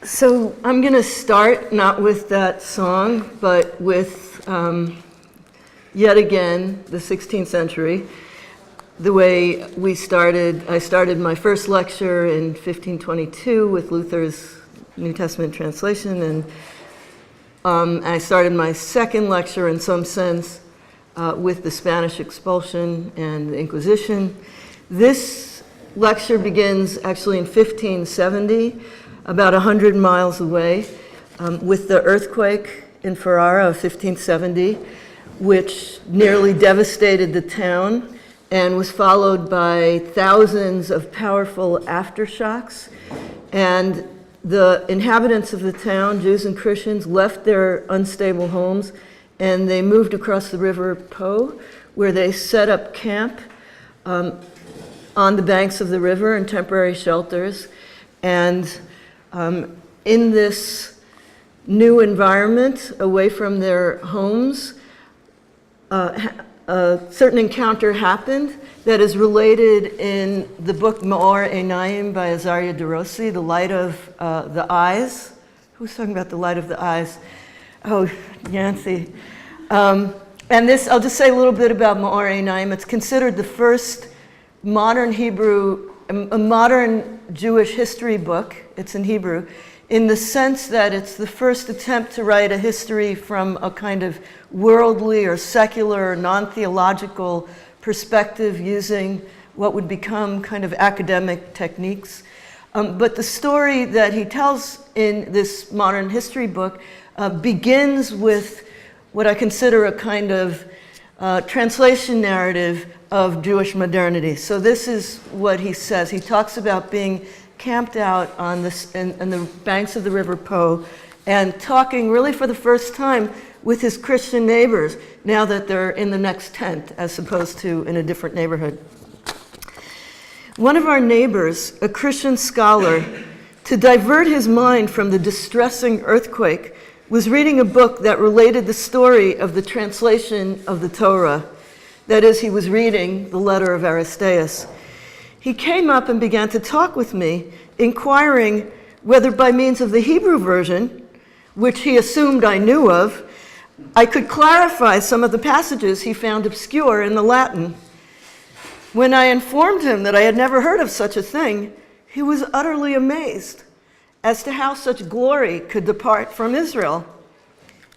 So I'm going to start not with that song, but with yet again the 16th century. The way I started my first lecture in 1522 with Luther's New Testament translation, and I started my second lecture in some sense with the Spanish expulsion and the Inquisition. This lecture begins actually in 1570, about 100 miles away, with the earthquake in Ferrara of 1570, which nearly devastated the town and was followed by thousands of powerful aftershocks. And the inhabitants of the town, Jews and Christians, left their unstable homes and they moved across the river Po, where they set up camp on the banks of the river in temporary shelters. And in this new environment, away from their homes, a certain encounter happened that is related in the book Ma'or Einayim by Azaria de Rossi, The Light of the Eyes. Who's talking about the light of the eyes? Oh, Yancy. And this, I'll just say a little bit about Ma'or Einayim. It's considered the first modern Hebrew, a modern Jewish history book. It's in Hebrew, in the sense that it's the first attempt to write a history from a kind of worldly or secular or non-theological perspective using what would become kind of academic techniques. But the story that he tells in this modern history book begins with what I consider a kind of translation narrative of Jewish modernity. So this is what he says. He talks about being camped out on the banks of the River Po and talking really for the first time with his Christian neighbors now that they're in the next tent as opposed to in a different neighborhood. One of our neighbors, a Christian scholar, to divert his mind from the distressing earthquake, was reading a book that related the story of the translation of the Torah. That is, he was reading the letter of Aristeas. He came up and began to talk with me, inquiring whether by means of the Hebrew version, which he assumed I knew of, I could clarify some of the passages he found obscure in the Latin. When I informed him that I had never heard of such a thing, he was utterly amazed as to how such glory could depart from Israel.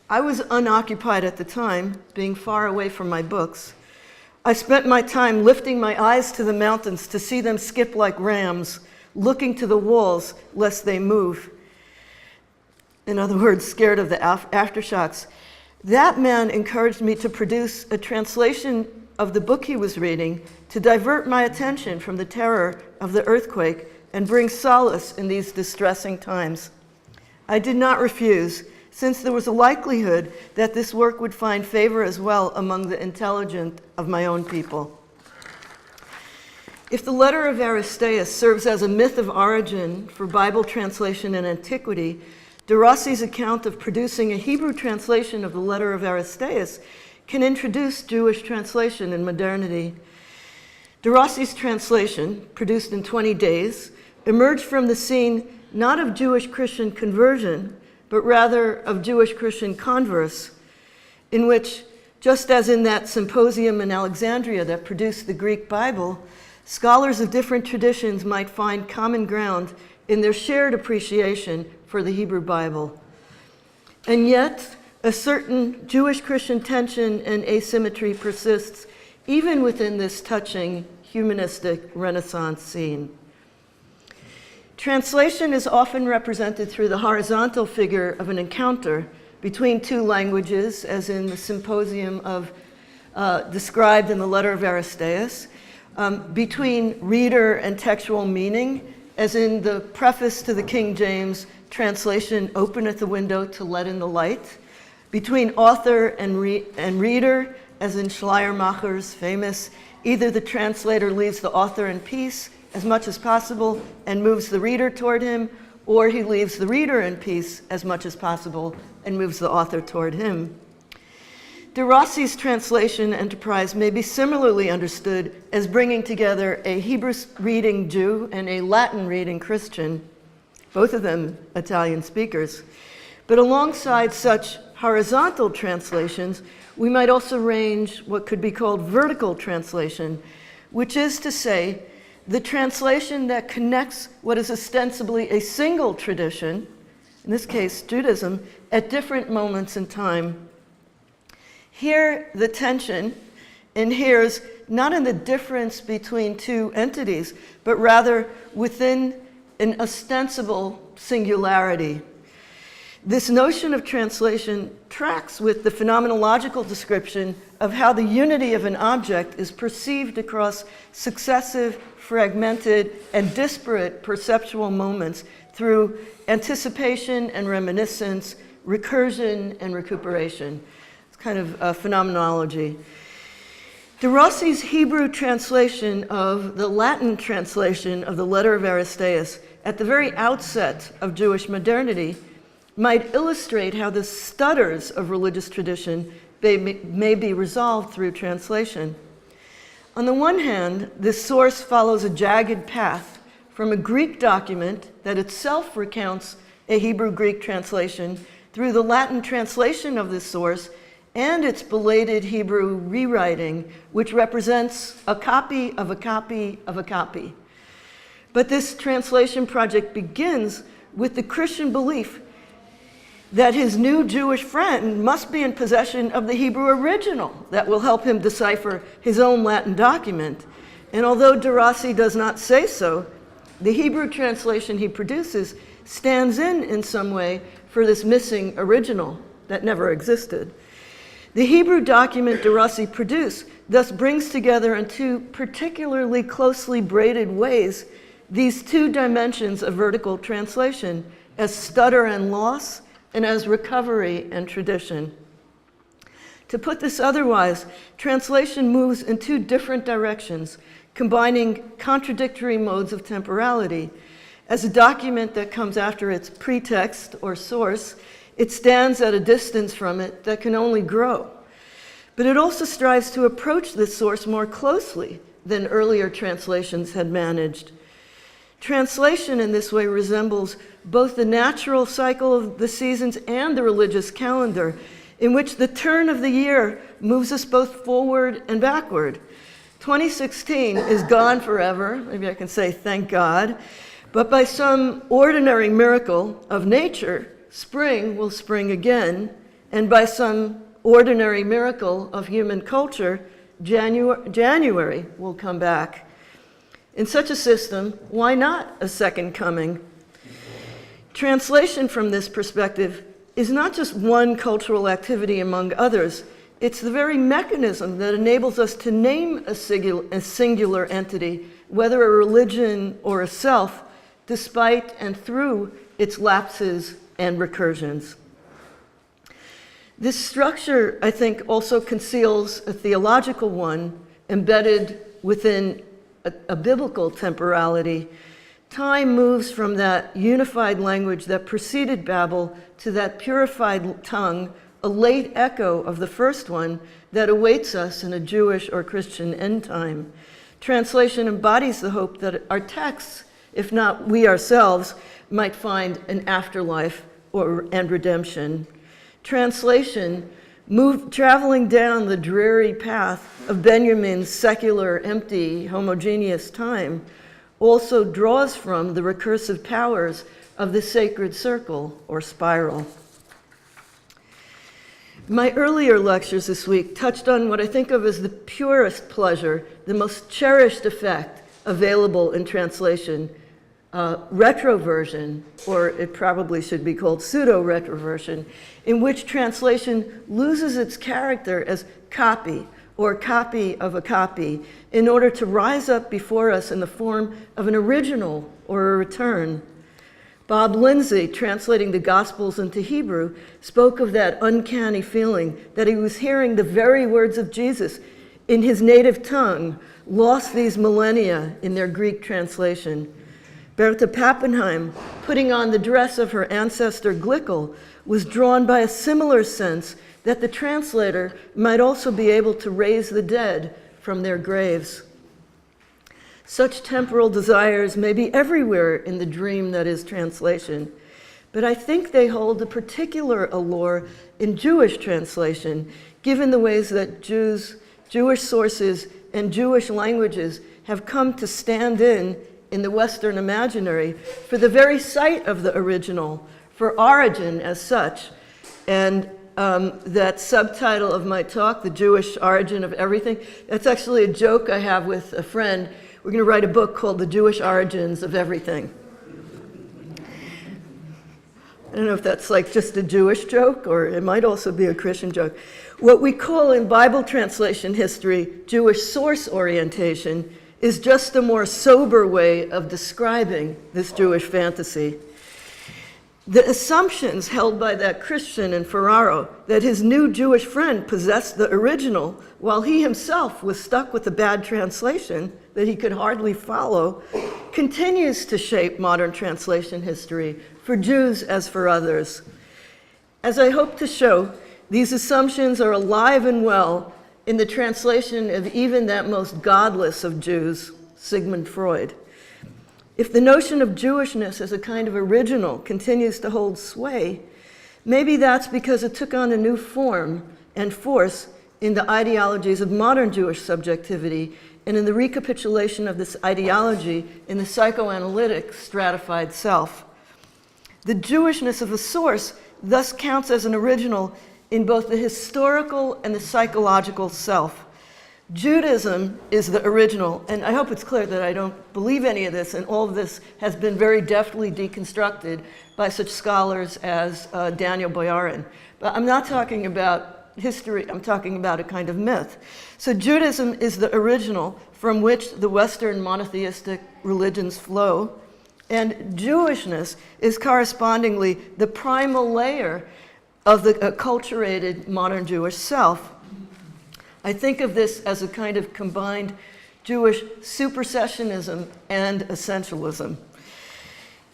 I was unoccupied at the time, being far away from my books. I spent my time lifting my eyes to the mountains to see them skip like rams, looking to the walls lest they move. In other words, scared of the aftershocks. That man encouraged me to produce a translation of the book he was reading to divert my attention from the terror of the earthquake and bring solace in these distressing times. I did not refuse, since there was a likelihood that this work would find favor as well among the intelligent of my own people. If the letter of Aristeas serves as a myth of origin for Bible translation in antiquity, de Rossi's account of producing a Hebrew translation of the letter of Aristeas can introduce Jewish translation in modernity. De Rossi's translation, produced in 20 days, emerged from the scene not of Jewish Christian conversion, but rather of Jewish Christian converse, in which, just as in that symposium in Alexandria that produced the Greek Bible, scholars of different traditions might find common ground in their shared appreciation for the Hebrew Bible. And yet, a certain Jewish Christian tension and asymmetry persists even within this touching humanistic Renaissance scene. Translation is often represented through the horizontal figure of an encounter between two languages, as in the symposium described in the letter of Aristeas, between reader and textual meaning, as in the preface to the King James translation, "Openeth the window to let in the light," between author and reader, as in Schleiermacher's famous, "Either the translator leaves the author in peace as much as possible and moves the reader toward him, or he leaves the reader in peace as much as possible and moves the author toward him." De Rossi's translation enterprise may be similarly understood as bringing together a Hebrew-reading Jew and a Latin-reading Christian, both of them Italian speakers. But alongside such horizontal translations, we might also range what could be called vertical translation, which is to say, the translation that connects what is ostensibly a single tradition, in this case Judaism, at different moments in time. Here, the tension inheres not in the difference between two entities, but rather within an ostensible singularity. This notion of translation tracks with the phenomenological description of how the unity of an object is perceived across successive, fragmented, and disparate perceptual moments through anticipation and reminiscence, recursion and recuperation. It's kind of a phenomenology. De Rossi's Hebrew translation of the Latin translation of the letter of Aristeas at the very outset of Jewish modernity might illustrate how the stutters of religious tradition may be resolved through translation. On the one hand, this source follows a jagged path from a Greek document that itself recounts a Hebrew-Greek translation through the Latin translation of this source and its belated Hebrew rewriting, which represents a copy of a copy of a copy. But this translation project begins with the Christian belief that his new Jewish friend must be in possession of the Hebrew original that will help him decipher his own Latin document. And although de Rossi does not say so, the Hebrew translation he produces stands in some way for this missing original that never existed. The Hebrew document de Rossi produced thus brings together in two particularly closely braided ways these two dimensions of vertical translation as stutter and loss, and as recovery and tradition. To put this otherwise, translation moves in two different directions, combining contradictory modes of temporality. As a document that comes after its pretext or source, it stands at a distance from it that can only grow. But it also strives to approach this source more closely than earlier translations had managed. Translation in this way resembles both the natural cycle of the seasons and the religious calendar, in which the turn of the year moves us both forward and backward. 2016 is gone forever, maybe I can say thank God, but by some ordinary miracle of nature, spring will spring again, and by some ordinary miracle of human culture, January will come back. In such a system, why not a second coming? Translation from this perspective is not just one cultural activity among others, it's the very mechanism that enables us to name a singular entity, whether a religion or a self, despite and through its lapses and recursions. This structure, I think, also conceals a theological one embedded within a biblical temporality. Time moves from that unified language that preceded Babel to that purified tongue, a late echo of the first one that awaits us in a Jewish or Christian end time. Translation embodies the hope that our texts, if not we ourselves, might find an afterlife and redemption. Translation, traveling down the dreary path of Benjamin's secular, empty, homogeneous time, also draws from the recursive powers of the sacred circle or spiral. My earlier lectures this week touched on what I think of as the purest pleasure, the most cherished effect available in translation, retroversion, or it probably should be called pseudo-retroversion, in which translation loses its character as copy or copy of a copy in order to rise up before us in the form of an original or a return. Bob Lindsay, translating the Gospels into Hebrew, spoke of that uncanny feeling that he was hearing the very words of Jesus in his native tongue, lost these millennia in their Greek translation. Bertha Pappenheim, putting on the dress of her ancestor Glickl, was drawn by a similar sense that the translator might also be able to raise the dead from their graves. Such temporal desires may be everywhere in the dream that is translation, but I think they hold a particular allure in Jewish translation, given the ways that Jewish sources, and Jewish languages have come to stand in the Western imaginary for the very site of the original, for origin as such. And that subtitle of my talk, The Jewish Origin of Everything, that's actually a joke I have with a friend. We're going to write a book called The Jewish Origins of Everything. I don't know if that's like just a Jewish joke, or it might also be a Christian joke. What we call in Bible translation history Jewish source orientation is just a more sober way of describing this Jewish fantasy. The assumptions held by that Christian in Ferraro that his new Jewish friend possessed the original while he himself was stuck with a bad translation that he could hardly follow continues to shape modern translation history for Jews as for others. As I hope to show, these assumptions are alive and well in the translation of even that most godless of Jews, Sigmund Freud. If the notion of Jewishness as a kind of original continues to hold sway, maybe that's because it took on a new form and force in the ideologies of modern Jewish subjectivity and in the recapitulation of this ideology in the psychoanalytic stratified self. The Jewishness of a source thus counts as an original in both the historical and the psychological self. Judaism is the original, and I hope it's clear that I don't believe any of this, and all of this has been very deftly deconstructed by such scholars as Daniel Boyarin. But I'm not talking about history, I'm talking about a kind of myth. So Judaism is the original from which the Western monotheistic religions flow, and Jewishness is correspondingly the primal layer of the acculturated modern Jewish self. I think of this as a kind of combined Jewish supersessionism and essentialism.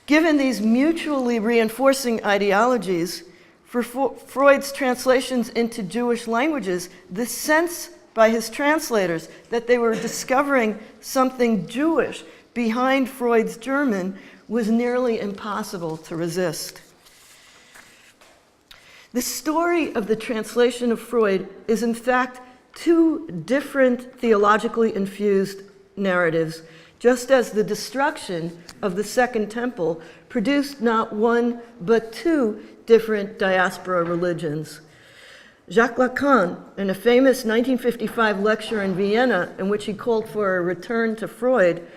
Given these mutually reinforcing ideologies, for Freud's translations into Jewish languages, the sense by his translators that they were discovering something Jewish behind Freud's German was nearly impossible to resist. The story of the translation of Freud is in fact two different theologically infused narratives, just as the destruction of the Second Temple produced not one but two different diaspora religions. Jacques Lacan, in a famous 1955 lecture in Vienna in which he called for a return to Freud,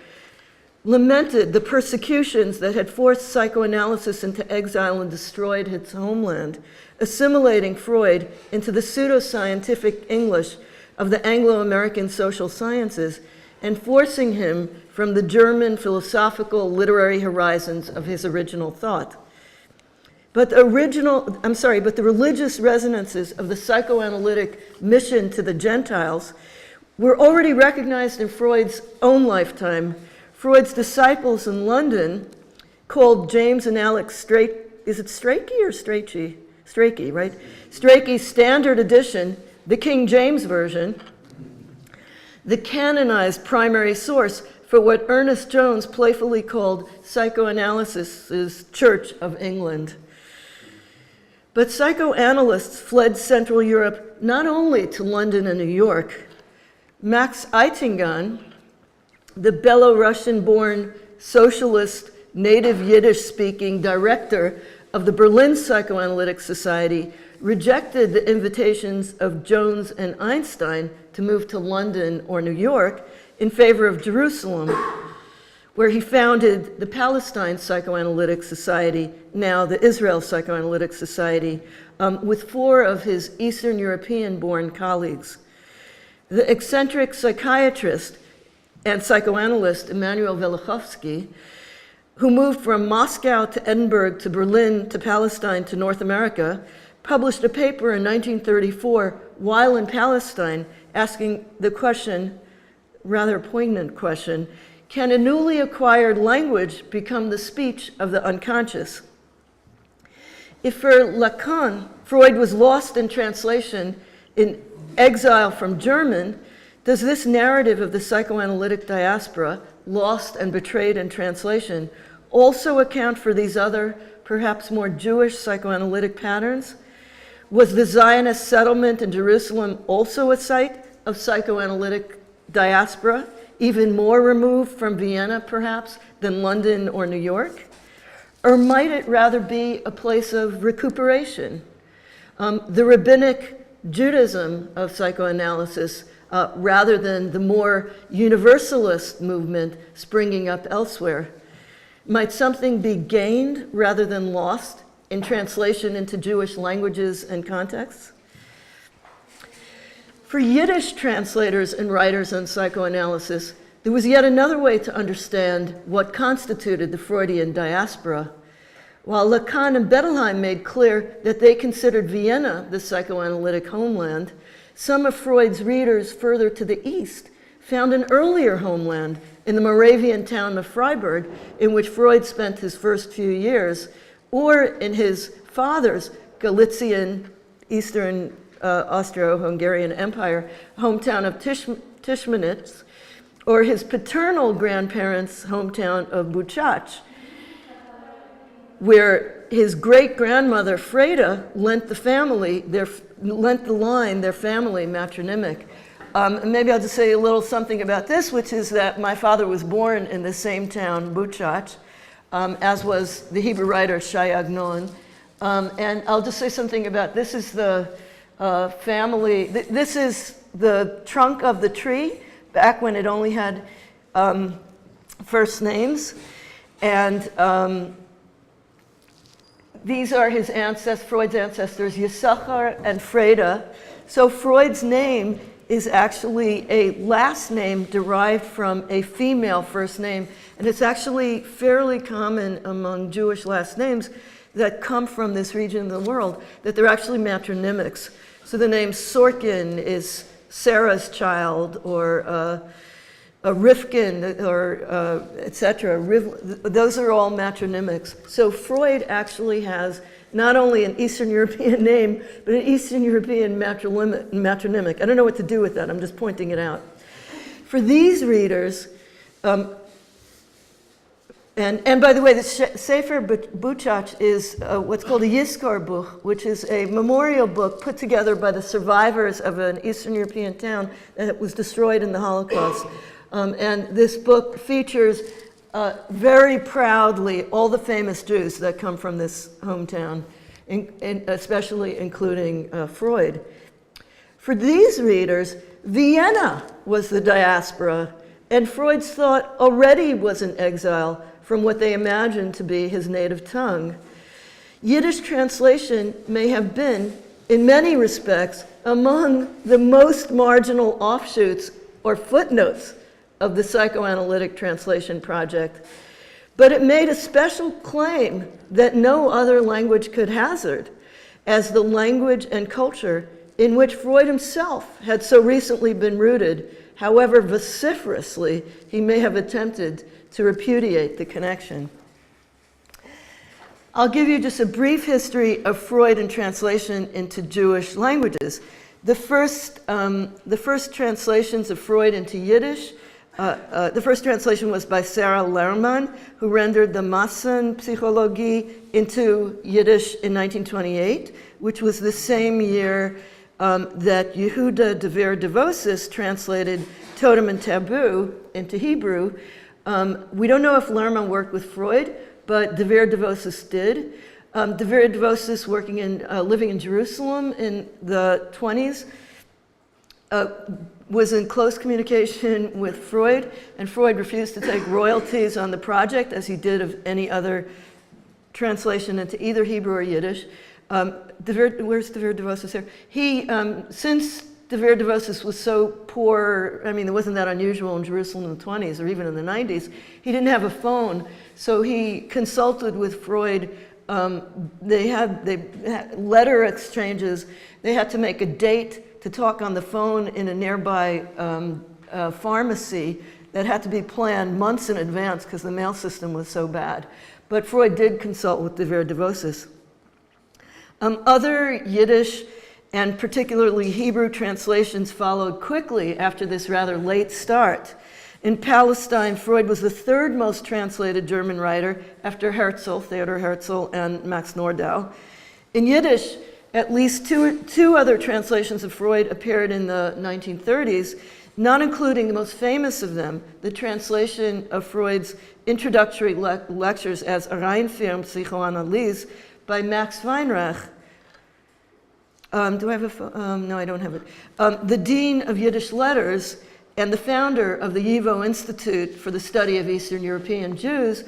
lamented the persecutions that had forced psychoanalysis into exile and destroyed its homeland, assimilating Freud into the pseudoscientific English of the Anglo-American social sciences and forcing him from the German philosophical literary horizons of his original thought. But the religious resonances of the psychoanalytic mission to the Gentiles were already recognized in Freud's own lifetime. Freud's disciples in London called James and Alex Strachey or Strachey? Strachey, right? Strachey's standard edition, the King James Version, the canonized primary source for what Ernest Jones playfully called psychoanalysis's Church of England. But psychoanalysts fled Central Europe not only to London and New York. Max Eitingon, the Belarusian-born socialist, native Yiddish-speaking director of the Berlin Psychoanalytic Society, rejected the invitations of Jones and Einstein to move to London or New York in favor of Jerusalem, where he founded the Palestine Psychoanalytic Society, now the Israel Psychoanalytic Society, with four of his Eastern European-born colleagues. The eccentric psychiatrist and psychoanalyst Emanuel Velichowski, who moved from Moscow to Edinburgh to Berlin to Palestine to North America, published a paper in 1934 while in Palestine asking the question, rather poignant question, can a newly acquired language become the speech of the unconscious? If for Lacan, Freud was lost in translation in exile from German, does this narrative of the psychoanalytic diaspora, lost and betrayed in translation, also account for these other, perhaps more Jewish psychoanalytic patterns? Was the Zionist settlement in Jerusalem also a site of psychoanalytic diaspora, even more removed from Vienna, perhaps, than London or New York? Or might it rather be a place of recuperation? The rabbinic Judaism of psychoanalysis, rather than the more universalist movement springing up elsewhere? Might something be gained rather than lost in translation into Jewish languages and contexts? For Yiddish translators and writers on psychoanalysis, there was yet another way to understand what constituted the Freudian diaspora. While Lacan and Bettelheim made clear that they considered Vienna the psychoanalytic homeland, some of Freud's readers further to the east found an earlier homeland in the Moravian town of Freiburg, in which Freud spent his first few years, or in his father's Galician, Eastern Austro-Hungarian Empire hometown of Tischmanitz, or his paternal grandparents' hometown of Buchach, where his great-grandmother Freda lent the line their family matronymic. And maybe I'll just say a little something about this, which is that my father was born in the same town, Buchach, as was the Hebrew writer Shai Agnon. And I'll just say something about this is the family, this is the trunk of the tree back when it only had first names. And these are his ancestors, Freud's ancestors, Yisachar and Freda. So Freud's name is actually a last name derived from a female first name. And it's actually fairly common among Jewish last names that come from this region of the world, that they're actually matronymics. So the name Sorkin is Sarah's child, or Rifkin, or etc. Those are all matronymics. So Freud actually has not only an Eastern European name, but an Eastern European matronymic. I don't know what to do with that, I'm just pointing it out. For these readers, and by the way, the Sefer Buchach is what's called a Yizkor Buch, which is a memorial book put together by the survivors of an Eastern European town that was destroyed in the Holocaust. And this book features very proudly all the famous Jews that come from this hometown, especially including Freud. For these readers, Vienna was the diaspora, and Freud's thought already was in exile from what they imagined to be his native tongue. Yiddish translation may have been, in many respects, among the most marginal offshoots or footnotes of the psychoanalytic translation project, but it made a special claim that no other language could hazard, as the language and culture in which Freud himself had so recently been rooted, however vociferously he may have attempted to repudiate the connection. I'll give you just a brief history of Freud and translation into Jewish languages. The first translations of Freud into Yiddish, the first translation was by Sarah Lerman, who rendered the Massenpsychologie into Yiddish in 1928, which was the same year that Yehuda Dever Devosis translated Totem and Taboo into Hebrew. We don't know if Lerman worked with Freud, but Dever Devosis did. Dever Devosis, living in Jerusalem in the 20s, was in close communication with Freud, and Freud refused to take royalties on the project, as he did of any other translation into either Hebrew or Yiddish. Where's Dever Devosis here? Since Dever Devosis was so poor, I mean, it wasn't that unusual in Jerusalem in the 20s or even in the 90s, he didn't have a phone, so he consulted with Freud. They had letter exchanges. They had to make a date to talk on the phone in a nearby pharmacy that had to be planned months in advance because the mail system was so bad. But Freud did consult with Dever Devosis. Other Yiddish and particularly Hebrew translations followed quickly after this rather late start. In Palestine, Freud was the third most translated German writer after Herzl, Theodor Herzl, and Max Nordau. In Yiddish, at least two other translations of Freud appeared in the 1930s, not including the most famous of them, the translation of Freud's introductory lectures as Reinfirm Psychoanalyse by Max Weinreich. Do I have a phone? No, I don't have it. The Dean of Yiddish Letters and the founder of the YIVO Institute for the Study of Eastern European Jews,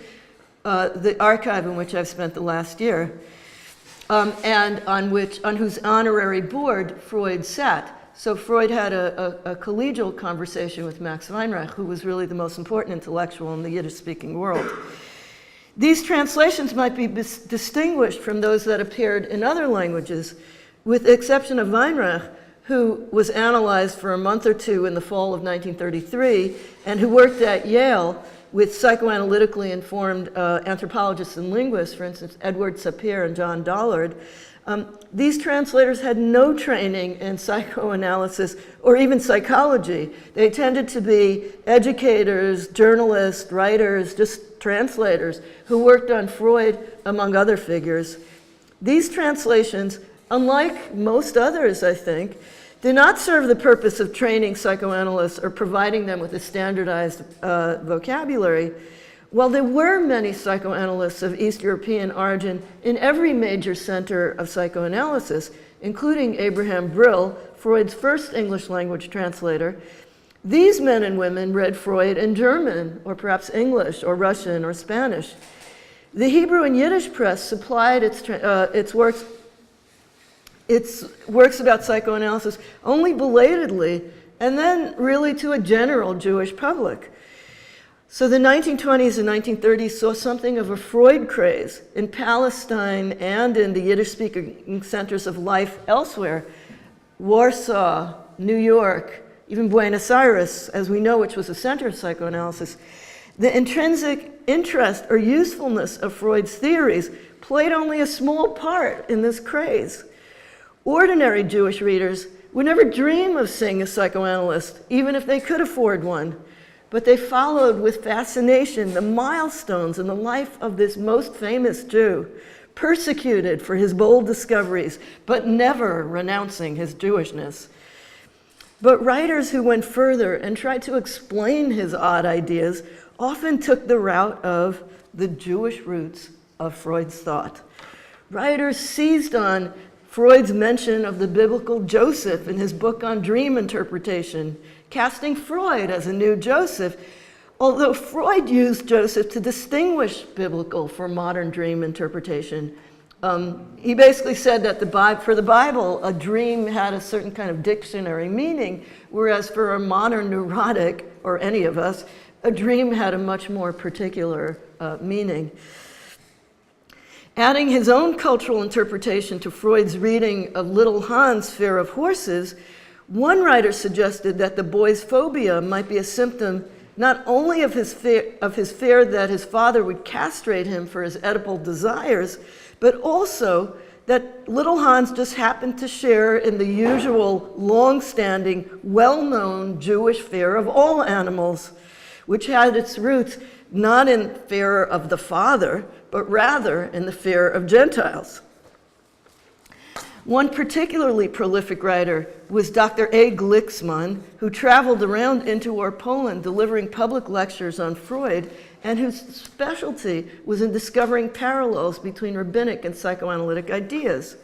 the archive in which I've spent the last year, and on whose honorary board Freud sat. So Freud had a collegial conversation with Max Weinreich, who was really the most important intellectual in the Yiddish-speaking world. These translations might be distinguished from those that appeared in other languages, with the exception of Weinreich, who was analyzed for a month or two in the fall of 1933, and who worked at Yale with psychoanalytically informed anthropologists and linguists, for instance, Edward Sapir and John Dollard. These translators had no training in psychoanalysis or even psychology. They tended to be educators, journalists, writers, just translators who worked on Freud, among other figures. These translations, unlike most others, I think, did not serve the purpose of training psychoanalysts or providing them with a standardized vocabulary. While there were many psychoanalysts of East European origin in every major center of psychoanalysis, including Abraham Brill, Freud's first English language translator, these men and women read Freud in German, or perhaps English, or Russian, or Spanish. The Hebrew and Yiddish press supplied its works about psychoanalysis only belatedly, and then really to a general Jewish public. So the 1920s and 1930s saw something of a Freud craze in Palestine and in the Yiddish-speaking centers of life elsewhere, Warsaw, New York, even Buenos Aires, as we know, which was a center of psychoanalysis. The intrinsic interest or usefulness of Freud's theories played only a small part in this craze. Ordinary Jewish readers would never dream of seeing a psychoanalyst, even if they could afford one. But they followed with fascination the milestones in the life of this most famous Jew, persecuted for his bold discoveries, but never renouncing his Jewishness. But writers who went further and tried to explain his odd ideas often took the route of the Jewish roots of Freud's thought. Writers seized on Freud's mention of the biblical Joseph in his book on dream interpretation, casting Freud as a new Joseph, although Freud used Joseph to distinguish biblical from modern dream interpretation. He basically said that for the Bible, a dream had a certain kind of dictionary meaning, whereas for a modern neurotic, or any of us, a dream had a much more particular meaning. Adding his own cultural interpretation to Freud's reading of Little Hans' fear of horses, one writer suggested that the boy's phobia might be a symptom not only of his fear that his father would castrate him for his Oedipal desires, but also that little Hans just happened to share in the usual long-standing, well-known Jewish fear of all animals, which had its roots not in fear of the father, but rather in the fear of Gentiles. One particularly prolific writer was Dr. A. Glicksman, who traveled around interwar Poland delivering public lectures on Freud, and whose specialty was in discovering parallels between rabbinic and psychoanalytic ideas.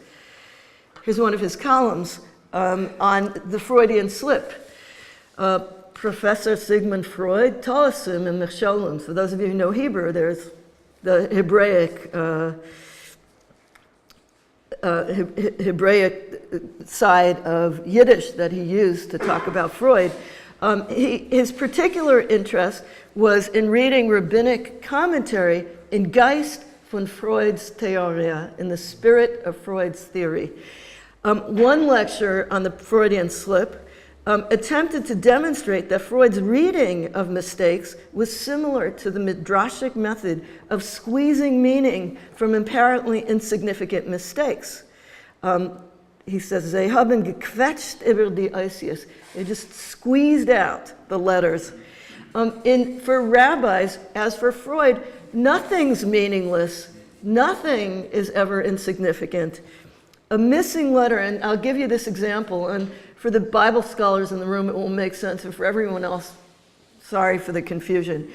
Here's one of his columns on the Freudian slip. Professor Sigmund Freud, Toasim and Mecholim. For those of you who know Hebrew, there's the Hebraic side of Yiddish that he used to talk about Freud. His particular interest was in reading rabbinic commentary in Geist von Freud's Theorie, in the spirit of Freud's theory. One lecture on the Freudian slip attempted to demonstrate that Freud's reading of mistakes was similar to the midrashic method of squeezing meaning from apparently insignificant mistakes. He says, "Sie haben gequetscht über die Eisius." They just squeezed out the letters. For rabbis, as for Freud, nothing's meaningless. Nothing is ever insignificant. A missing letter, and I'll give you this example, and for the Bible scholars in the room, it will make sense, and for everyone else, sorry for the confusion.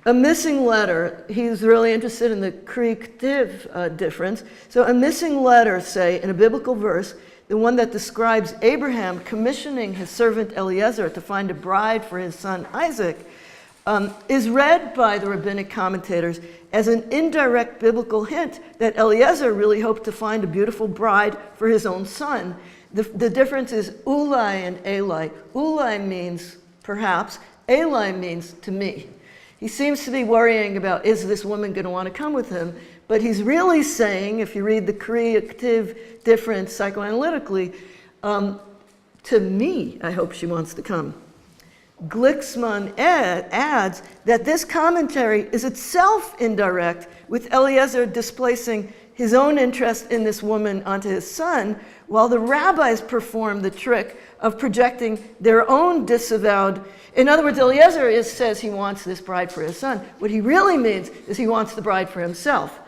A missing letter, he's really interested in the Kri-Ktiv difference. So a missing letter, say, in a biblical verse, the one that describes Abraham commissioning his servant Eliezer to find a bride for his son Isaac, is read by the rabbinic commentators as an indirect biblical hint that Eliezer really hoped to find a beautiful bride for his own son. The difference is ulai and elai. Ulai means perhaps, elai means to me. He seems to be worrying about, is this woman going to want to come with him? But he's really saying, if you read the Kri-Ktiv difference psychoanalytically, to me, I hope she wants to come. Glicksman adds that this commentary is itself indirect, with Eliezer displacing his own interest in this woman onto his son, while the rabbis perform the trick of projecting their own disavowed. In other words, Eliezer says he wants this bride for his son. What he really means is he wants the bride for himself.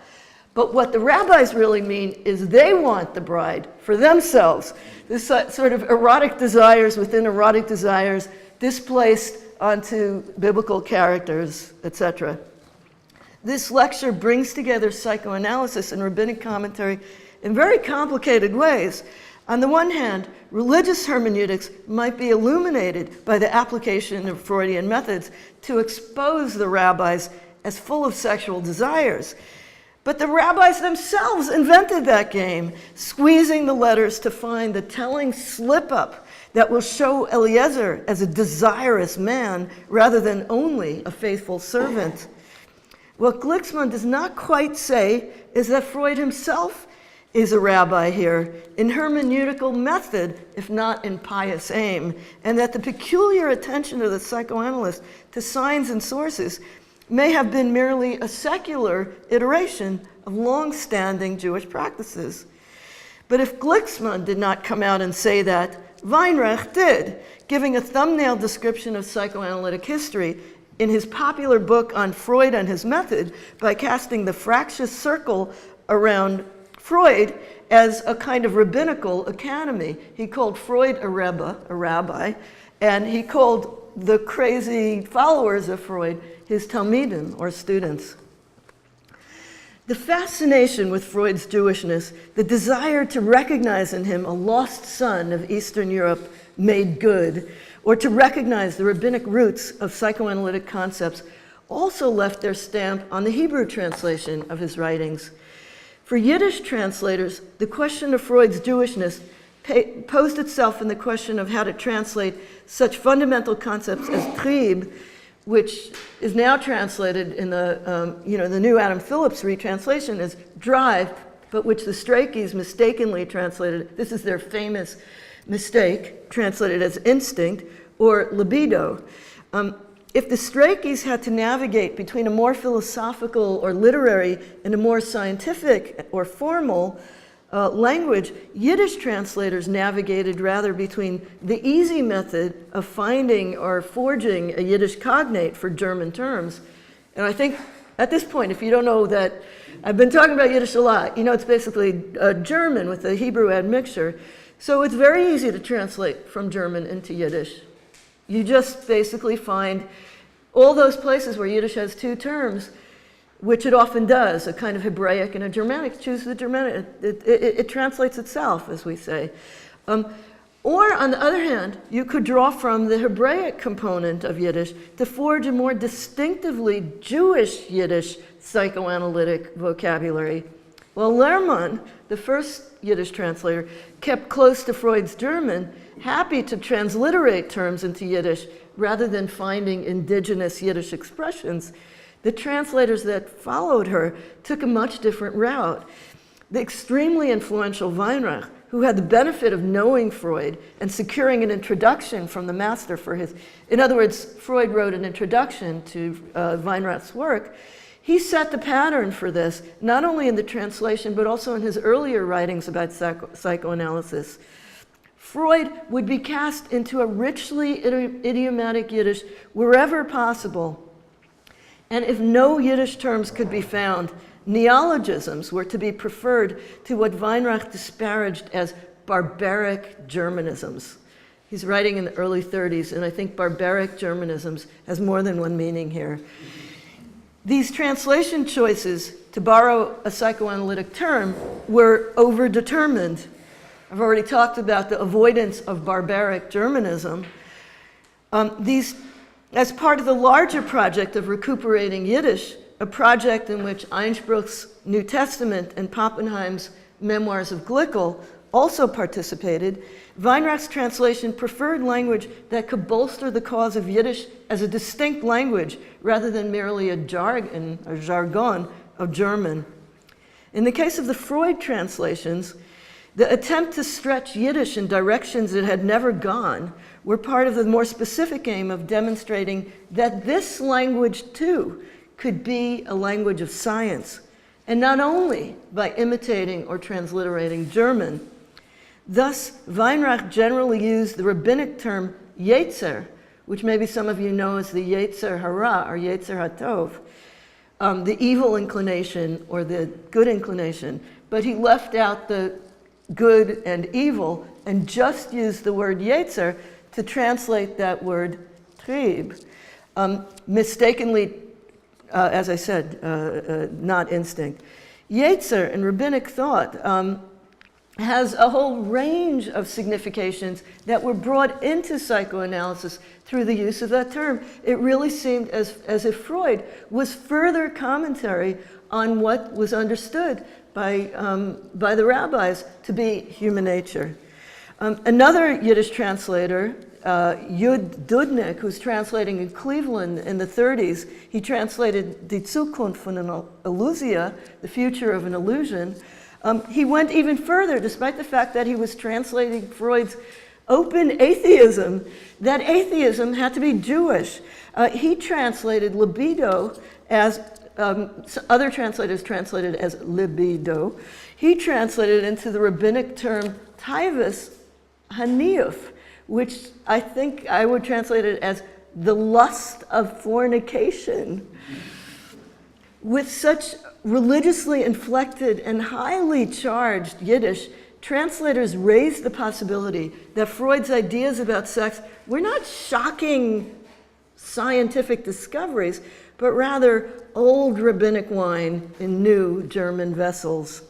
But what the rabbis really mean is they want the bride for themselves. This sort of erotic desires within erotic desires displaced onto biblical characters, etc. This lecture brings together psychoanalysis and rabbinic commentary in very complicated ways. On the one hand, religious hermeneutics might be illuminated by the application of Freudian methods to expose the rabbis as full of sexual desires. But the rabbis themselves invented that game, squeezing the letters to find the telling slip-up that will show Eliezer as a desirous man rather than only a faithful servant. What Glicksman does not quite say is that Freud himself is a rabbi here in hermeneutical method, if not in pious aim, and that the peculiar attention of the psychoanalyst to signs and sources may have been merely a secular iteration of long-standing Jewish practices. But if Glicksman did not come out and say that, Weinreich did, giving a thumbnail description of psychoanalytic history in his popular book on Freud and his method by casting the fractious circle around Freud as a kind of rabbinical academy. He called Freud a rebbe, a rabbi, and he called the crazy followers of Freud his talmidim, or students. The fascination with Freud's Jewishness, the desire to recognize in him a lost son of Eastern Europe made good, or to recognize the rabbinic roots of psychoanalytic concepts, also left their stamp on the Hebrew translation of his writings. For Yiddish translators, the question of Freud's Jewishness posed itself in the question of how to translate such fundamental concepts as trieb, which is now translated in the new Adam Phillips retranslation as drive, but which the Strachey's mistakenly translated, this is their famous mistake, translated as instinct, or libido. If the Strachey's had to navigate between a more philosophical or literary and a more scientific or formal language, Yiddish translators navigated rather between the easy method of finding or forging a Yiddish cognate for German terms. And I think at this point, if you don't know that, I've been talking about Yiddish a lot, you know it's basically German with a Hebrew admixture. So it's very easy to translate from German into Yiddish. You just basically find all those places where Yiddish has two terms, which it often does, a kind of Hebraic and a Germanic. Choose the Germanic. It translates itself, as we say. Or, on the other hand, you could draw from the Hebraic component of Yiddish to forge a more distinctively Jewish Yiddish psychoanalytic vocabulary. While Lerman, the first Yiddish translator, kept close to Freud's German, happy to transliterate terms into Yiddish rather than finding indigenous Yiddish expressions, the translators that followed her took a much different route. The extremely influential Weinreich, who had the benefit of knowing Freud and securing an introduction from the master for his, in other words, Freud wrote an introduction to Weinreich's work. He set the pattern for this, not only in the translation, but also in his earlier writings about psychoanalysis. Freud would be cast into a richly idiomatic Yiddish wherever possible. And if no Yiddish terms could be found, neologisms were to be preferred to what Weinreich disparaged as barbaric Germanisms. He's writing in the early 30s, and I think barbaric Germanisms has more than one meaning here. These translation choices, to borrow a psychoanalytic term, were overdetermined. I've already talked about the avoidance of barbaric Germanism. As part of the larger project of recuperating Yiddish, a project in which Einspruch's New Testament and Pappenheim's Memoirs of Glickel also participated, Weinreich's translation preferred language that could bolster the cause of Yiddish as a distinct language rather than merely a jargon of German. In the case of the Freud translations, the attempt to stretch Yiddish in directions it had never gone were part of the more specific aim of demonstrating that this language, too, could be a language of science, and not only by imitating or transliterating German. Thus, Weinreich generally used the rabbinic term Yetzer, which maybe some of you know as the Yetzer Hara or Yetzer HaTov, the evil inclination or the good inclination, but he left out the good and evil and just used the word Yetzer to translate that word Trieb. Mistakenly, as I said, not instinct. Yetzer in rabbinic thought has a whole range of significations that were brought into psychoanalysis through the use of that term. It really seemed as if Freud was further commentary on what was understood by the rabbis to be human nature. Another Yiddish translator, Yud Dudnik, who's translating in Cleveland in the 30s, he translated Die Zukunft von einer Illusia, the future of an illusion. He went even further, despite the fact that he was translating Freud's open atheism, that atheism had to be Jewish. He translated libido as, other translators translated as libido. He translated into the rabbinic term taivus haniyuf, which I think I would translate it as the lust of fornication. With such religiously inflected and highly charged Yiddish, translators raised the possibility that Freud's ideas about sex were not shocking scientific discoveries, but rather old rabbinic wine in new German vessels.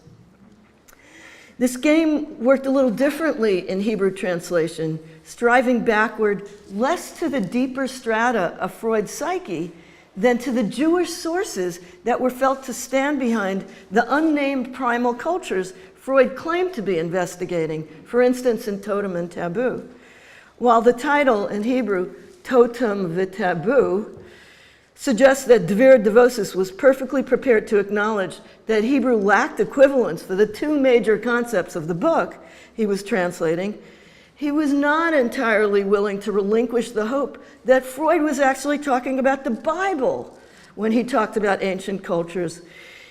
This game worked a little differently in Hebrew translation, striving backward less to the deeper strata of Freud's psyche than to the Jewish sources that were felt to stand behind the unnamed primal cultures Freud claimed to be investigating, for instance, in Totem and Taboo. While the title in Hebrew, Totem v'Taboo, suggests that Dvir Devosis was perfectly prepared to acknowledge that Hebrew lacked equivalents for the two major concepts of the book he was translating, he was not entirely willing to relinquish the hope that Freud was actually talking about the Bible when he talked about ancient cultures.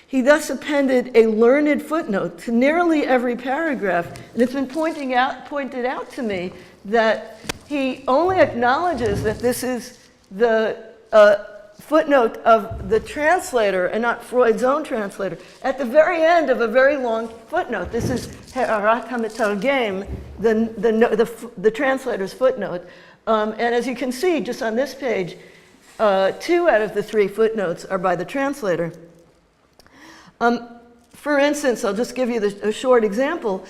He thus appended a learned footnote to nearly every paragraph, and it's been pointed out to me that he only acknowledges that this is the footnote of the translator and not Freud's own translator at the very end of a very long footnote. This is Ha'arat HaMetargem, the translator's footnote. And as you can see, just on this page, 2 out of the 3 footnotes are by the translator. For instance, I'll just give you a short example.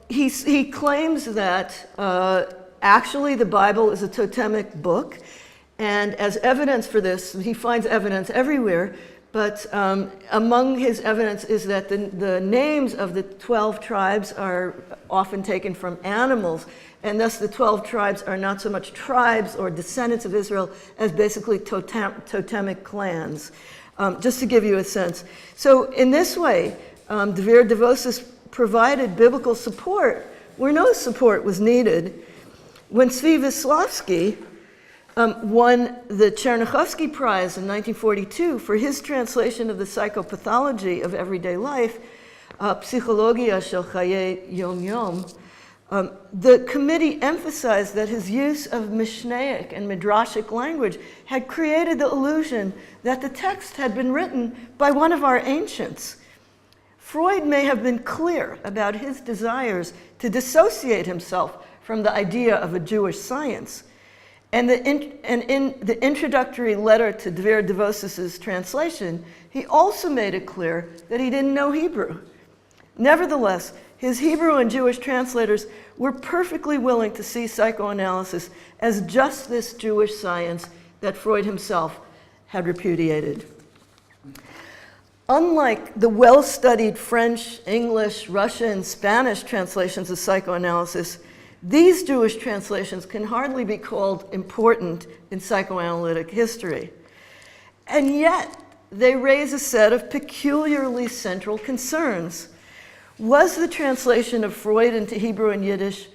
He claims that actually the Bible is a totemic book, and as evidence for this, he finds evidence everywhere, but among his evidence is that the names of the 12 tribes are often taken from animals, and thus the 12 tribes are not so much tribes or descendants of Israel as basically totemic clans, just to give you a sense. So in this way, Dvir Devosis provided biblical support where no support was needed. When Zvi Wisławski won the Chernyakhovsky Prize in 1942 for his translation of the psychopathology of everyday life, Psychologia shel Chaye Yom Yom, The committee emphasized that his use of Mishnaic and Midrashic language had created the illusion that the text had been written by one of our ancients. Freud may have been clear about his desires to dissociate himself from the idea of a Jewish science. And in the introductory letter to Dvir Devosis's translation, he also made it clear that he didn't know Hebrew. Nevertheless, his Hebrew and Jewish translators were perfectly willing to see psychoanalysis as just this Jewish science that Freud himself had repudiated. Unlike the well-studied French, English, Russian, Spanish translations of psychoanalysis, these Jewish translations can hardly be called important in psychoanalytic history. And yet, they raise a set of peculiarly central concerns. Was the translation of Freud into Hebrew and Yiddish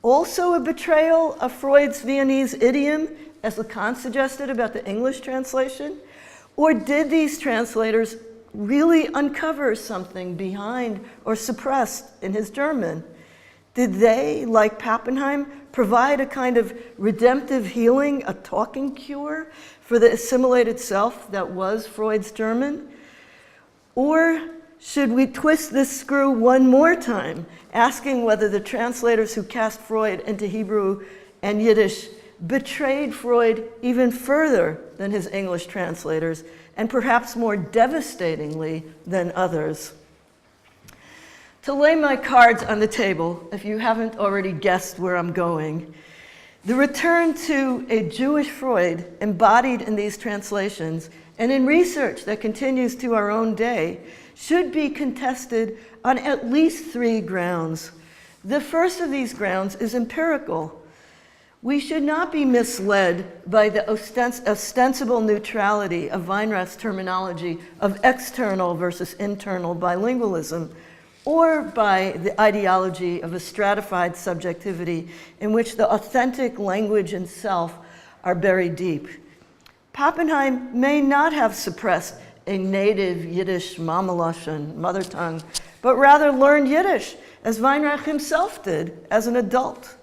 also a betrayal of Freud's Viennese idiom, as Lacan suggested about the English translation? Or did these translators really uncover something behind or suppressed in his German? Did they, like Pappenheim, provide a kind of redemptive healing, a talking cure for the assimilated self that was Freud's German? Or should we twist this screw one more time, asking whether the translators who cast Freud into Hebrew and Yiddish betrayed Freud even further than his English translators, and perhaps more devastatingly than others? To lay my cards on the table, if you haven't already guessed where I'm going, the return to a Jewish Freud embodied in these translations and in research that continues to our own day should be contested on at least 3 grounds. The first of these grounds is empirical. We should not be misled by the ostensible neutrality of Weinrath's terminology of external versus internal bilingualism, or by the ideology of a stratified subjectivity in which the authentic language and self are buried deep. Pappenheim may not have suppressed a native Yiddish Mamalashon, mother tongue, but rather learned Yiddish, as Weinreich himself did as an adult.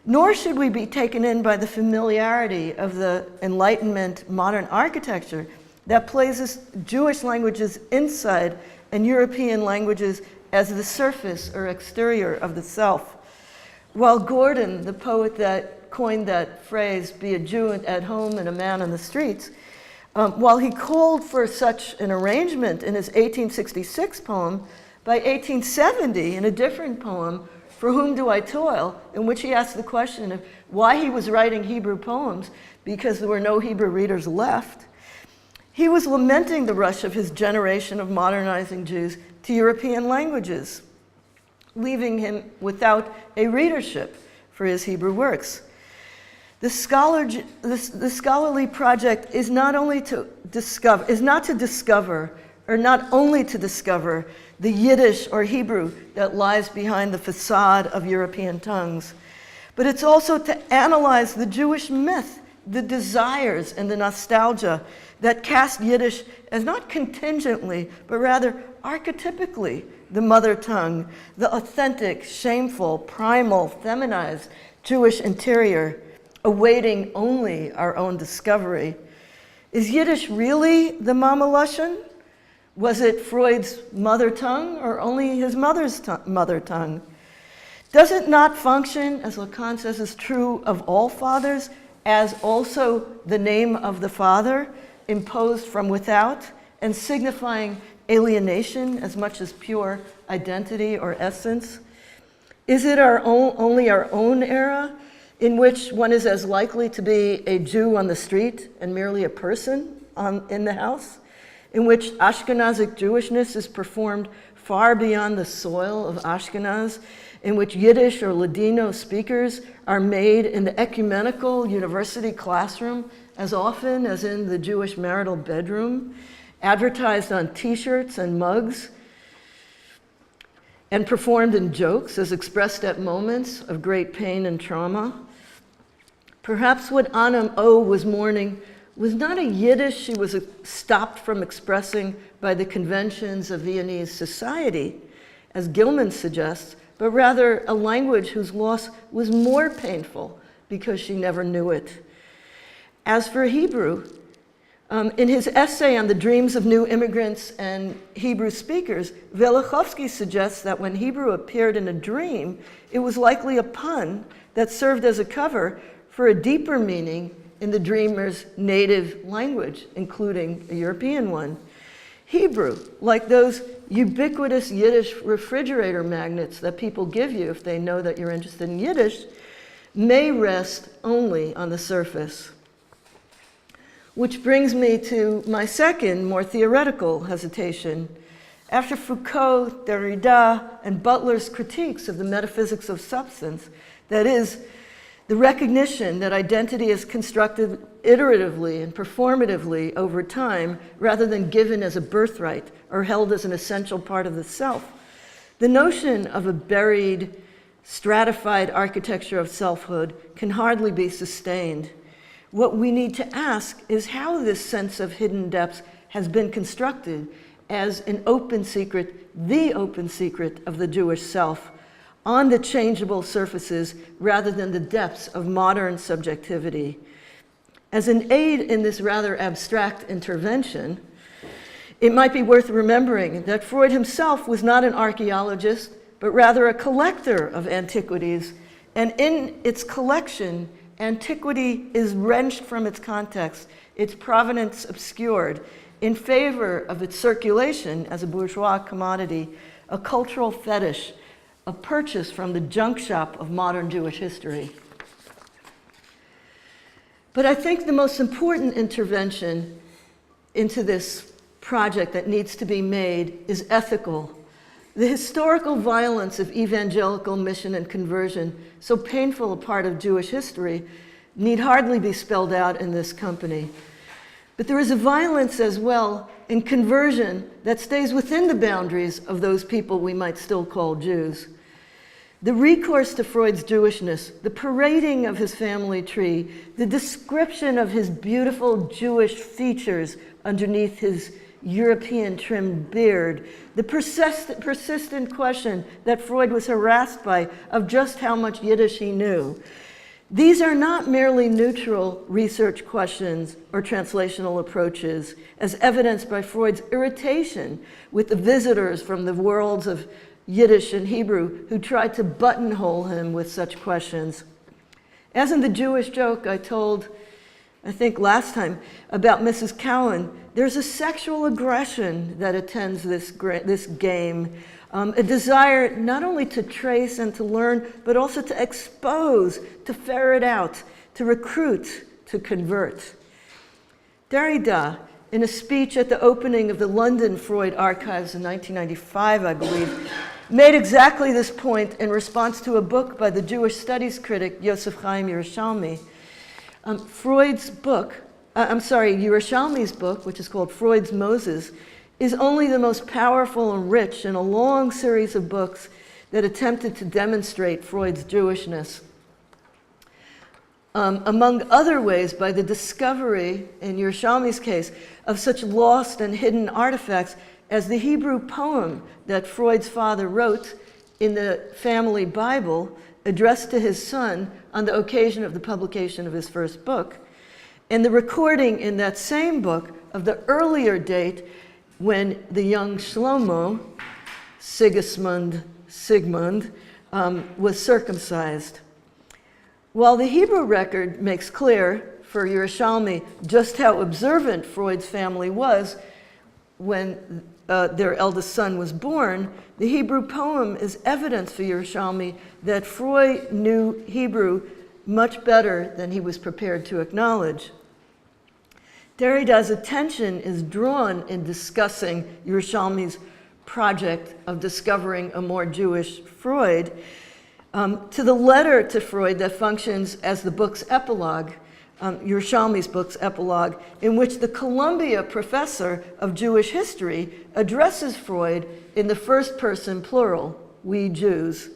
Nor should we be taken in by the familiarity of the Enlightenment modern architecture that places Jewish languages inside and European languages as the surface or exterior of the self. While Gordon, the poet that coined that phrase, be a Jew at home and a man on the streets, while he called for such an arrangement in his 1866 poem, by 1870, in a different poem, For Whom Do I Toil?, in which he asked the question of why he was writing Hebrew poems because there were no Hebrew readers left, he was lamenting the rush of his generation of modernizing Jews to European languages, leaving him without a readership for his Hebrew works. The scholarly project is not only to discover the Yiddish or Hebrew that lies behind the facade of European tongues, but it's also to analyze the Jewish myth, the desires and the nostalgia that cast Yiddish as not contingently, but rather archetypically the mother tongue, the authentic, shameful, primal, feminized Jewish interior, awaiting only our own discovery. Is Yiddish really the Mama Lashon? Was it Freud's mother tongue or only his mother's mother tongue? Does it not function, as Lacan says is true of all fathers, as also the name of the father, imposed from without and signifying alienation as much as pure identity or essence? Is it only our own era in which one is as likely to be a Jew on the street and merely a person in the house, in which Ashkenazic Jewishness is performed far beyond the soil of Ashkenaz, in which Yiddish or Ladino speakers are made in the ecumenical university classroom as often as in the Jewish marital bedroom, advertised on t-shirts and mugs, and performed in jokes as expressed at moments of great pain and trauma? Perhaps what Anna O was mourning was not a Yiddish she was stopped from expressing by the conventions of Viennese society, as Gilman suggests, but rather a language whose loss was more painful because she never knew it. As for Hebrew, in his essay on the dreams of new immigrants and Hebrew speakers, Velichowski suggests that when Hebrew appeared in a dream, it was likely a pun that served as a cover for a deeper meaning in the dreamer's native language, including a European one. Hebrew, like those ubiquitous Yiddish refrigerator magnets that people give you if they know that you're interested in Yiddish, may rest only on the surface. Which brings me to my second, more theoretical hesitation. After Foucault, Derrida, and Butler's critiques of the metaphysics of substance, that is, the recognition that identity is constructed iteratively and performatively over time rather than given as a birthright or held as an essential part of the self, the notion of a buried, stratified architecture of selfhood can hardly be sustained. What we need to ask is how this sense of hidden depths has been constructed as an open secret, the open secret of the Jewish self, on the changeable surfaces rather than the depths of modern subjectivity. As an aid in this rather abstract intervention, it might be worth remembering that Freud himself was not an archaeologist, but rather a collector of antiquities, and in its collection, antiquity is wrenched from its context, its provenance obscured, in favor of its circulation as a bourgeois commodity, a cultural fetish, a purchase from the junk shop of modern Jewish history. But I think the most important intervention into this project that needs to be made is ethical. The historical violence of evangelical mission and conversion, so painful a part of Jewish history, need hardly be spelled out in this company. But there is a violence as well in conversion that stays within the boundaries of those people we might still call Jews. The recourse to Freud's Jewishness, the parading of his family tree, the description of his beautiful Jewish features underneath his European trimmed beard, the persistent question that Freud was harassed by of just how much Yiddish he knew. These are not merely neutral research questions or translational approaches, as evidenced by Freud's irritation with the visitors from the worlds of Yiddish and Hebrew who tried to buttonhole him with such questions. As in the Jewish joke I told, I think last time, about Mrs. Cowan, there's a sexual aggression that attends this game, a desire not only to trace and to learn, but also to expose, to ferret out, to recruit, to convert. Derrida, in a speech at the opening of the London Freud Archives in 1995, I believe, made exactly this point in response to a book by the Jewish studies critic Yosef Chaim Yerushalmi. Yerushalmi's book, which is called Freud's Moses, is only the most powerful and rich in a long series of books that attempted to demonstrate Freud's Jewishness. Among other ways, by the discovery, in Yerushalmi's case, of such lost and hidden artifacts as the Hebrew poem that Freud's father wrote in the family Bible, addressed to his son on the occasion of the publication of his first book, and the recording in that same book of the earlier date when the young Shlomo, Sigmund, was circumcised. While the Hebrew record makes clear for Yerushalmi just how observant Freud's family was when their eldest son was born, the Hebrew poem is evidence for Yerushalmi that Freud knew Hebrew much better than he was prepared to acknowledge. Derrida's attention is drawn in discussing Yerushalmi's project of discovering a more Jewish Freud to the letter to Freud that functions as the book's epilogue, Yerushalmi's book's epilogue, in which the Columbia professor of Jewish history addresses Freud in the first person plural, we Jews.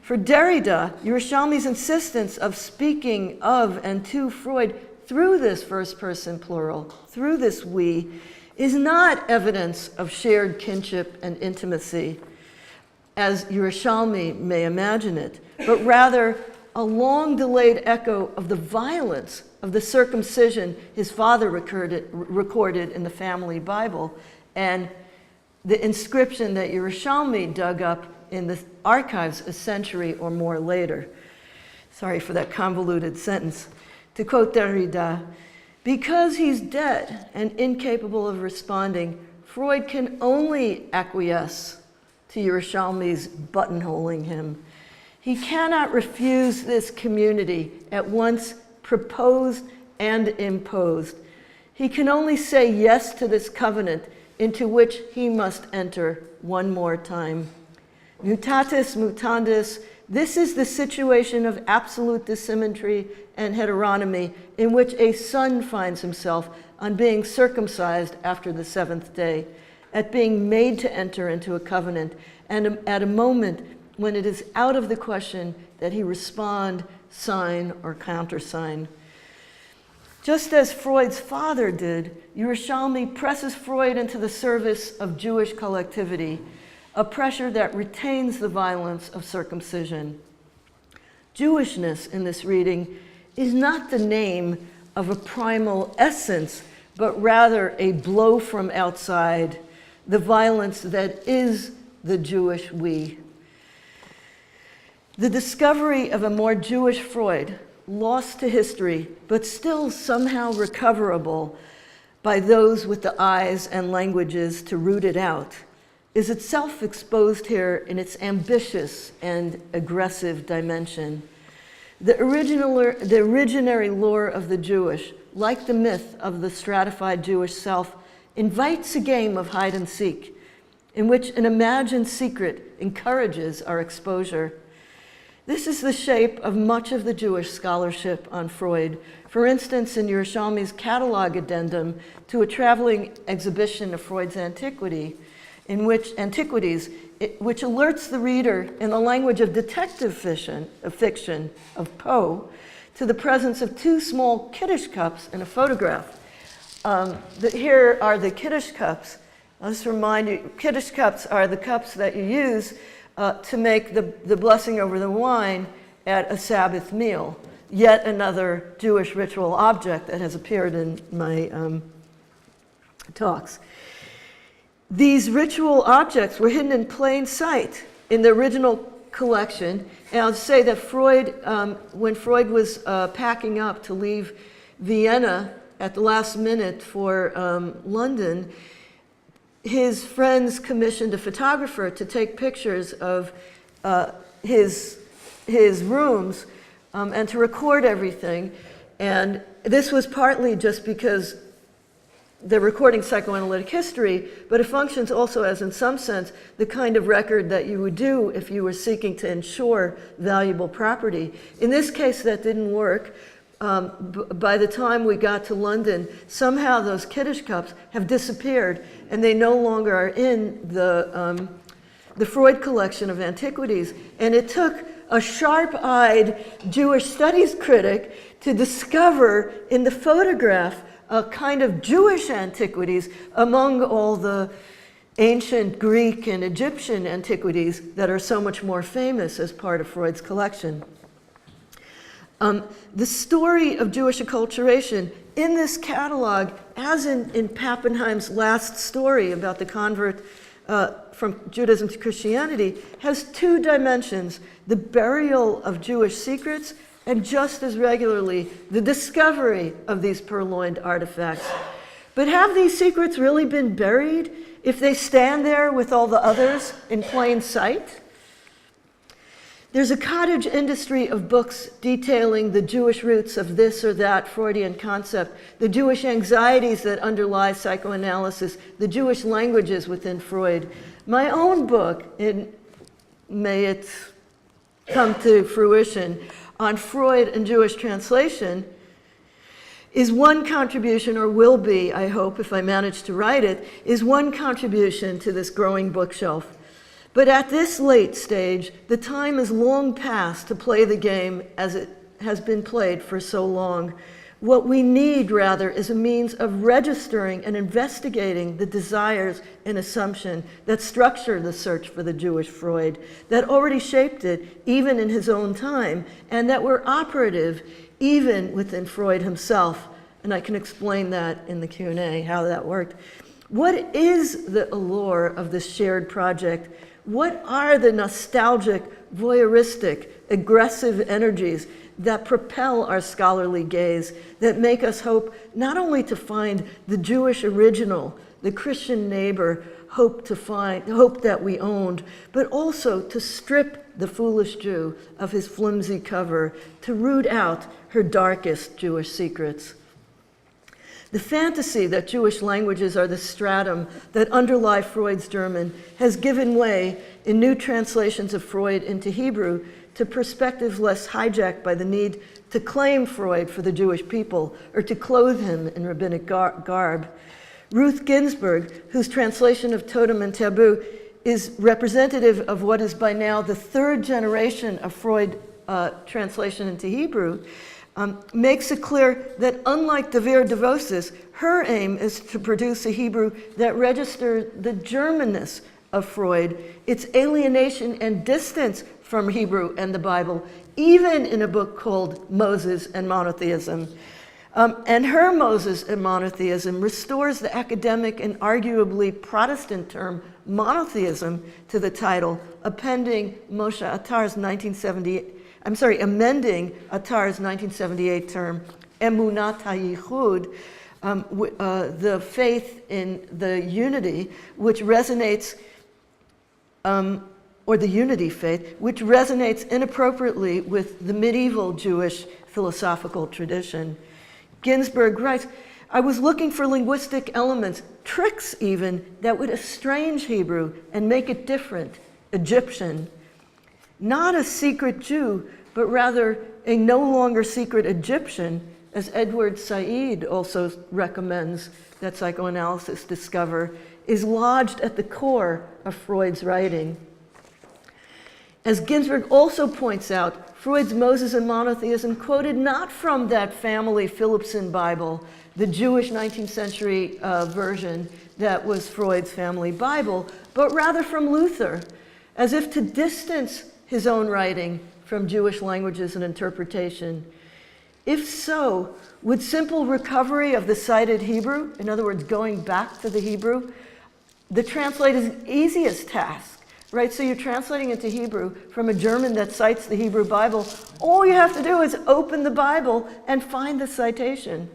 For Derrida, Yerushalmi's insistence of speaking of and to Freud through this first person plural, through this we, is not evidence of shared kinship and intimacy. as Yerushalmi may imagine it, but rather a long-delayed echo of the violence of the circumcision his father recorded in the family Bible, and the inscription that Yerushalmi dug up in the archives a century or more later. Sorry for that convoluted sentence. To quote Derrida, because he's dead and incapable of responding, Freud can only acquiesce to Yerushalmi's buttonholing him. He cannot refuse this community, at once proposed and imposed. He can only say yes to this covenant into which he must enter one more time. Mutatis mutandis, this is the situation of absolute dissymmetry and heteronomy in which a son finds himself on being circumcised after the seventh day, at being made to enter into a covenant, and at a moment when it is out of the question that he respond, sign, or countersign. Just as Freud's father did, Yerushalmi presses Freud into the service of Jewish collectivity, a pressure that retains the violence of circumcision. Jewishness in this reading is not the name of a primal essence, but rather a blow from outside, the violence that is the Jewish we. The discovery of a more Jewish Freud, lost to history, but still somehow recoverable by those with the eyes and languages to root it out, is itself exposed here in its ambitious and aggressive dimension. The originary lore of the Jewish, like the myth of the stratified Jewish self, invites a game of hide and seek, in which an imagined secret encourages our exposure. This is the shape of much of the Jewish scholarship on Freud. For instance, in Yerushalmi's catalog addendum to a traveling exhibition of Freud's antiquities, which alerts the reader in the language of detective fiction of Poe to the presence of two small Kiddush cups in a photograph. Here are the Kiddush cups. I'll just remind you, Kiddush cups are the cups that you use to make the blessing over the wine at a Sabbath meal. Yet another Jewish ritual object that has appeared in my talks. These ritual objects were hidden in plain sight in the original collection. And I'll say that Freud, when Freud was packing up to leave Vienna at the last minute for London, his friends commissioned a photographer to take pictures of his rooms and to record everything. And this was partly just because they're recording psychoanalytic history, but it functions also as, in some sense, the kind of record that you would do if you were seeking to ensure valuable property. In this case, that didn't work. By the time we got to London, somehow those Kiddush cups have disappeared, and they no longer are in the Freud collection of antiquities. And it took a sharp-eyed Jewish studies critic to discover in the photograph a kind of Jewish antiquities among all the ancient Greek and Egyptian antiquities that are so much more famous as part of Freud's collection. The story of Jewish acculturation in this catalog, as in Pappenheim's last story about the convert from Judaism to Christianity, has two dimensions: the burial of Jewish secrets and just as regularly the discovery of these purloined artifacts. But have these secrets really been buried if they stand there with all the others in plain sight? There's a cottage industry of books detailing the Jewish roots of this or that Freudian concept, the Jewish anxieties that underlie psychoanalysis, the Jewish languages within Freud. My own book, may it come to fruition, on Freud and Jewish translation, is one contribution, or will be, I hope, if I manage to write it, is one contribution to this growing bookshelf. But at this late stage, the time is long past to play the game as it has been played for so long. What we need, rather, is a means of registering and investigating the desires and assumption that structure the search for the Jewish Freud, that already shaped it even in his own time, and that were operative even within Freud himself. And I can explain that in the Q&A, how that worked. What is the allure of this shared project? What are the nostalgic, voyeuristic, aggressive energies that propel our scholarly gaze, that make us hope not only to find the Jewish original, the Christian neighbor, hope that we owned, but also to strip the foolish Jew of his flimsy cover, to root out her darkest Jewish secrets? The fantasy that Jewish languages are the stratum that underlie Freud's German has given way in new translations of Freud into Hebrew to perspectives less hijacked by the need to claim Freud for the Jewish people or to clothe him in rabbinic garb. Ruth Ginsburg, whose translation of Totem and Taboo is representative of what is by now the third generation of Freud translation into Hebrew, makes it clear that unlike Devir Devosis, her aim is to produce a Hebrew that registers the Germanness of Freud, its alienation and distance from Hebrew and the Bible, even in a book called Moses and Monotheism. And her Moses and Monotheism restores the academic and arguably Protestant term monotheism to the title, amending Attar's 1978 term, Emunat HaYichud, the faith in the unity, which resonates, or the unity faith, which resonates inappropriately with the medieval Jewish philosophical tradition. Ginsburg writes, I was looking for linguistic elements, tricks even, that would estrange Hebrew and make it different, Egyptian. Not a secret Jew, but rather a no longer secret Egyptian, as Edward Said also recommends that psychoanalysis discover, is lodged at the core of Freud's writing. As Ginsburg also points out, Freud's Moses and Monotheism quoted not from that family Philipson Bible, the Jewish 19th century version that was Freud's family Bible, but rather from Luther, as if to distance his own writing from Jewish languages and interpretation. If so, would simple recovery of the cited Hebrew, in other words, going back to the Hebrew, the translator's easiest task, right? So you're translating into Hebrew from a German that cites the Hebrew Bible. All you have to do is open the Bible and find the citation.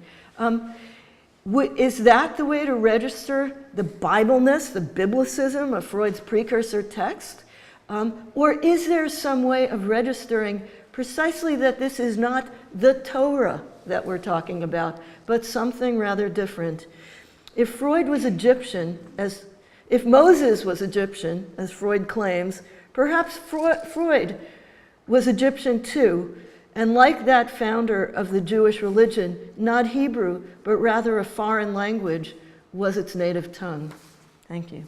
Is that the way to register the Bibleness, the Biblicism of Freud's precursor text? Or is there some way of registering precisely that this is not the Torah that we're talking about, but something rather different? If Freud was Egyptian, if Moses was Egyptian, as Freud claims, perhaps Freud was Egyptian too, and like that founder of the Jewish religion, not Hebrew, but rather a foreign language was its native tongue. Thank you.